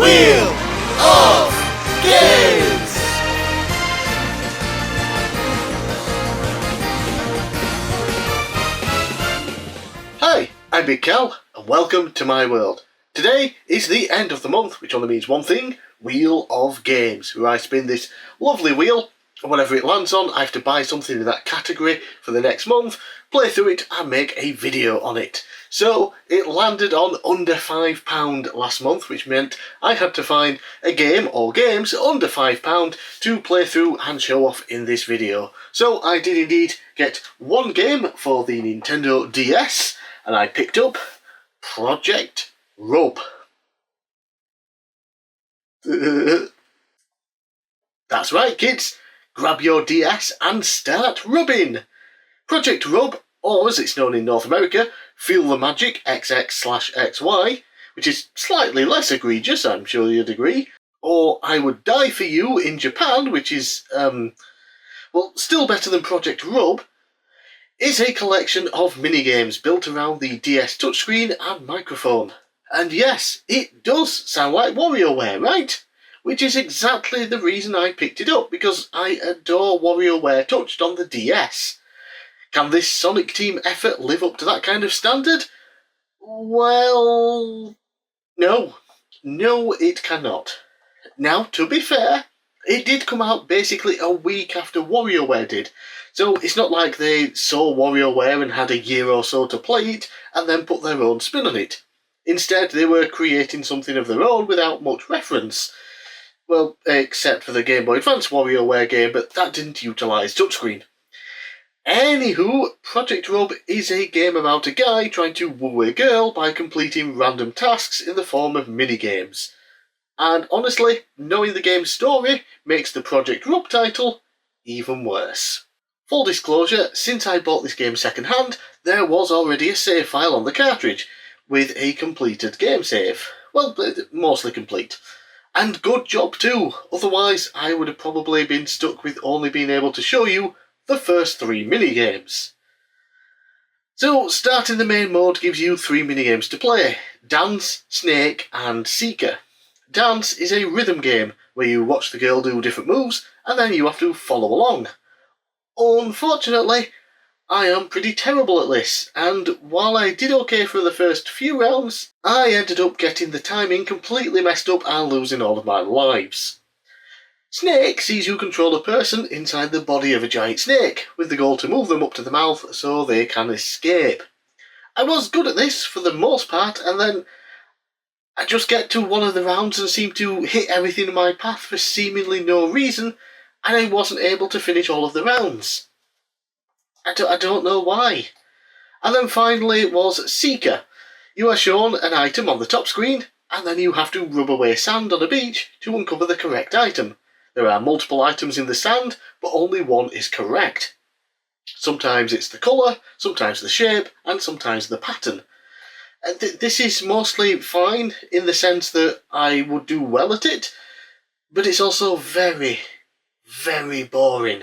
Wheel of Games! Hi, I'm bigcal, and welcome to my world. Today is the end of the month, which only means one thing: Wheel of Games, where I spin this lovely wheel, and whatever it lands on, I have to buy something in that category for the next month, play through it, and make a video on it. So it landed on under £5 last month, which meant I had to find a game or games under £5 to play through and show off in this video. So I did indeed get one game for the Nintendo DS, and I picked up Project Rub. That's right, kids. Grab your DS and start rubbing. Project Rub, or as it's known in North America, Feel the Magic XX/XY, which is slightly less egregious, I'm sure you'd agree, or I Would Die for You in Japan, which is, still better than Project Rub, is a collection of minigames built around the DS touchscreen and microphone. And yes, it does sound like WarioWare, right? Which is exactly the reason I picked it up, because I adore WarioWare touched on the DS. Can this Sonic Team effort live up to that kind of standard? Well, no. No, it cannot. Now, to be fair, it did come out basically a week after WarioWare did, so it's not like they saw WarioWare and had a year or so to play it and then put their own spin on it. Instead, they were creating something of their own without much reference. Well, except for the Game Boy Advance WarioWare game, but that didn't utilise touchscreen. Anywho, Project Rub is a game about a guy trying to woo a girl by completing random tasks in the form of minigames. And honestly, knowing the game's story makes the Project Rub title even worse. Full disclosure, since I bought this game second-hand, there was already a save file on the cartridge, with a completed game save. Well, mostly complete. And good job too, otherwise I would have probably been stuck with only being able to show you the first 3 minigames. So, starting the main mode gives you 3 minigames to play: Dance, Snake and Seeker. Dance is a rhythm game where you watch the girl do different moves and then you have to follow along. Unfortunately, I am pretty terrible at this, and while I did okay for the first few rounds, I ended up getting the timing completely messed up and losing all of my lives. Snake sees you control a person inside the body of a giant snake, with the goal to move them up to the mouth so they can escape. I was good at this for the most part, and then I just get to one of the rounds and seem to hit everything in my path for seemingly no reason, and I wasn't able to finish all of the rounds. I don't know why. And then finally it was Seeker. You are shown an item on the top screen, and then you have to rub away sand on a beach to uncover the correct item. There are multiple items in the sand, but only one is correct. Sometimes it's the colour, sometimes the shape, and sometimes the pattern. This is mostly fine in the sense that I would do well at it, but it's also very, very boring.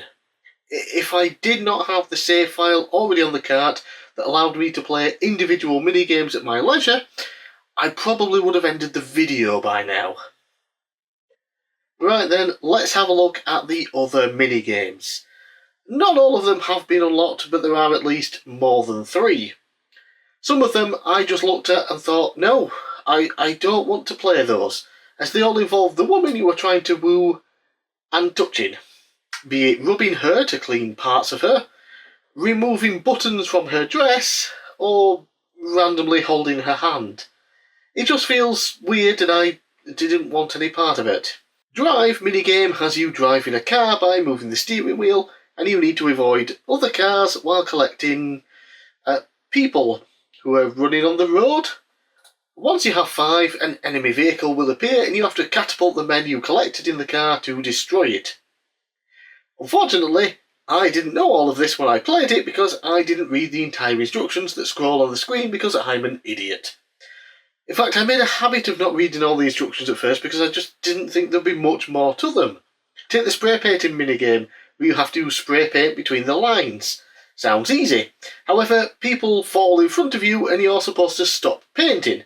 If I did not have the save file already on the cart that allowed me to play individual minigames at my leisure, I probably would have ended the video by now. Right then, let's have a look at the other minigames. Not all of them have been unlocked, but there are at least more than 3. Some of them I just looked at and thought, no, I don't want to play those, as they all involve the woman you are trying to woo and touching. Be it rubbing her to clean parts of her, removing buttons from her dress, or randomly holding her hand. It just feels weird and I didn't want any part of it. Drive minigame has you driving a car by moving the steering wheel, and you need to avoid other cars while collecting people who are running on the road. Once you have 5, an enemy vehicle will appear and you have to catapult the men you collected in the car to destroy it. Unfortunately, I didn't know all of this when I played it because I didn't read the entire instructions that scroll on the screen because I'm an idiot. In fact, I made a habit of not reading all the instructions at first because I just didn't think there'd be much more to them. Take the spray painting minigame, where you have to spray paint between the lines. Sounds easy. However, people fall in front of you and you're supposed to stop painting.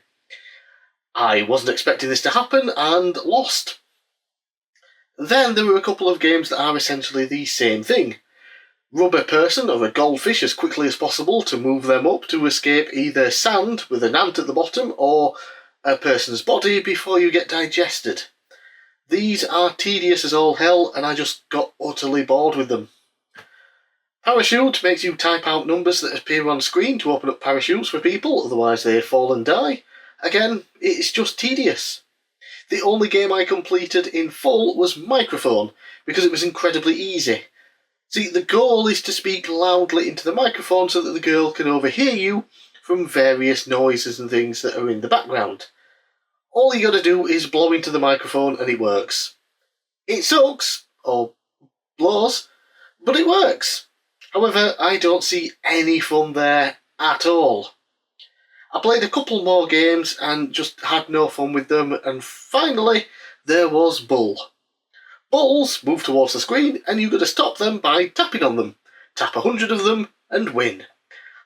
I wasn't expecting this to happen and lost. Then there were a couple of games that are essentially the same thing. Rub a person or a goldfish as quickly as possible to move them up to escape either sand with an ant at the bottom or a person's body before you get digested. These are tedious as all hell, and I just got utterly bored with them. Parachute makes you type out numbers that appear on screen to open up parachutes for people, otherwise they fall and die. Again, it's just tedious. The only game I completed in full was Microphone, because it was incredibly easy. See, the goal is to speak loudly into the microphone so that the girl can overhear you from various noises and things that are in the background. All you gotta do is blow into the microphone and it works. It sucks, or blows, but it works. However, I don't see any fun there at all. I played a couple more games and just had no fun with them, and finally there was Bull. Bulls move towards the screen and you've got to stop them by tapping on them. Tap 100 of them and win.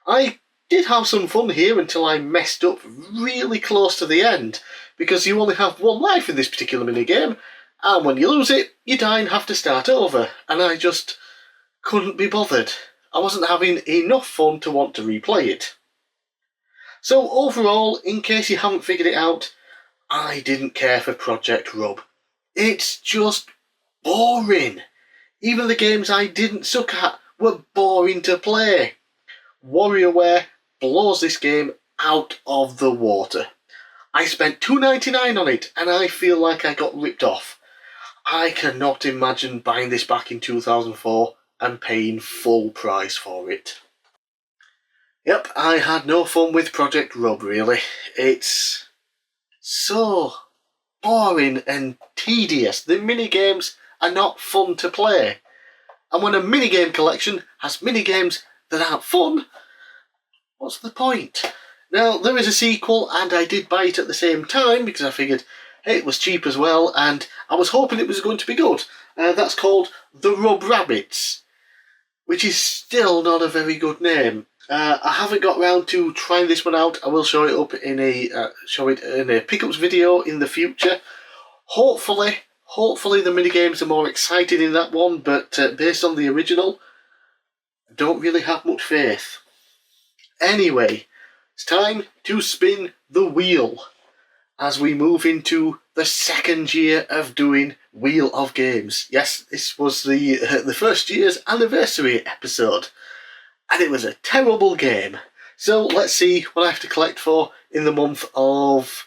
I did have some fun here until I messed up really close to the end, because you only have one life in this particular minigame, and when you lose it, you die and have to start over, and I just couldn't be bothered. I wasn't having enough fun to want to replay it. So overall, in case you haven't figured it out, I didn't care for Project Rub. It's just boring. Even the games I didn't suck at were boring to play. WarioWare blows this game out of the water. I spent $2.99 on it and I feel like I got ripped off. I cannot imagine buying this back in 2004 and paying full price for it. Yep, I had no fun with Project Rub, really. It's so boring and tedious. The minigames are not fun to play. And when a minigame collection has minigames that aren't fun, what's the point? Now, there is a sequel, and I did buy it at the same time because I figured, hey, it was cheap as well, and I was hoping it was going to be good. That's called The Rub Rabbits, which is still not a very good name. I haven't got round to trying this one out. I will show it up in a pickups video in the future. Hopefully the minigames are more exciting in that one, but based on the original, I don't really have much faith. Anyway, it's time to spin the wheel as we move into the second year of doing Wheel of Games. Yes, this was the first year's anniversary episode, and it was a terrible game. So let's see what I have to collect for in the month of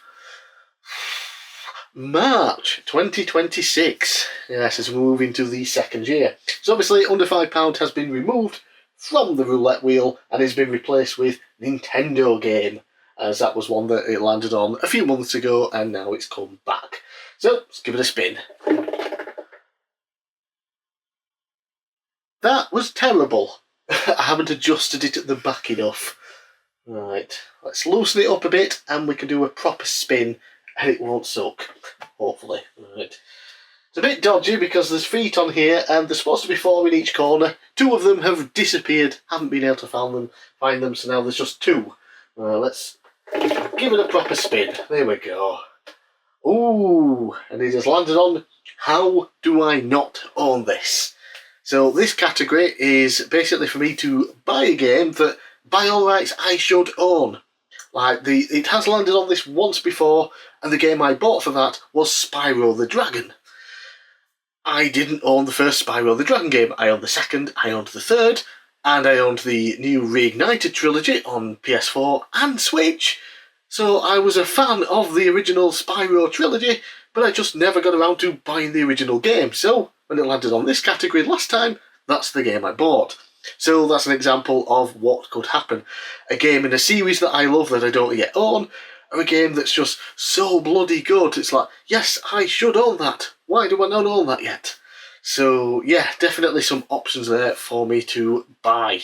March 2026. Yes, as we move into the second year. So obviously under £5 has been removed from the roulette wheel and has been replaced with Nintendo game, as that was one that it landed on a few months ago and now it's come back. So let's give it a spin. That was terrible. I haven't adjusted it at the back enough. Right, let's loosen it up a bit and we can do a proper spin and it won't suck, hopefully. Right. It's a bit dodgy because there's feet on here and there's supposed to be 4 in each corner. 2 of them have disappeared, haven't been able to find them, so now there's just 2. Let's give it a proper spin. There we go. Ooh, and it has landed on How Do I Not Own This? So this category is basically for me to buy a game that, by all rights, I should own. Like, it has landed on this once before, and the game I bought for that was Spyro the Dragon. I didn't own the first Spyro the Dragon game. I owned the second, I owned the third, and I owned the new Reignited trilogy on PS4 and Switch. So I was a fan of the original Spyro trilogy, but I just never got around to buying the original game. So when it landed on this category last time, that's the game I bought. So that's an example of what could happen. A game in a series that I love that I don't yet own, or a game that's just so bloody good, it's like, yes, I should own that. Why do I not own that yet? So yeah, definitely some options there for me to buy.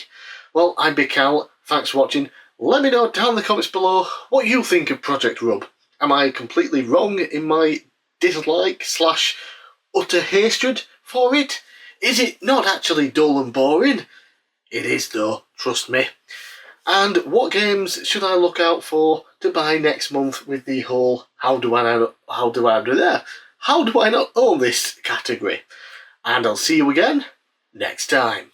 Well, I'm bigcal, thanks for watching. Let me know down in the comments below what you think of Project Rub. Am I completely wrong in my dislike / utter hatred for it? Is it not actually dull and boring? It is though, trust me. and what games should I look out for to buy next month with the whole how do I not own this category. And I'll see you again next time.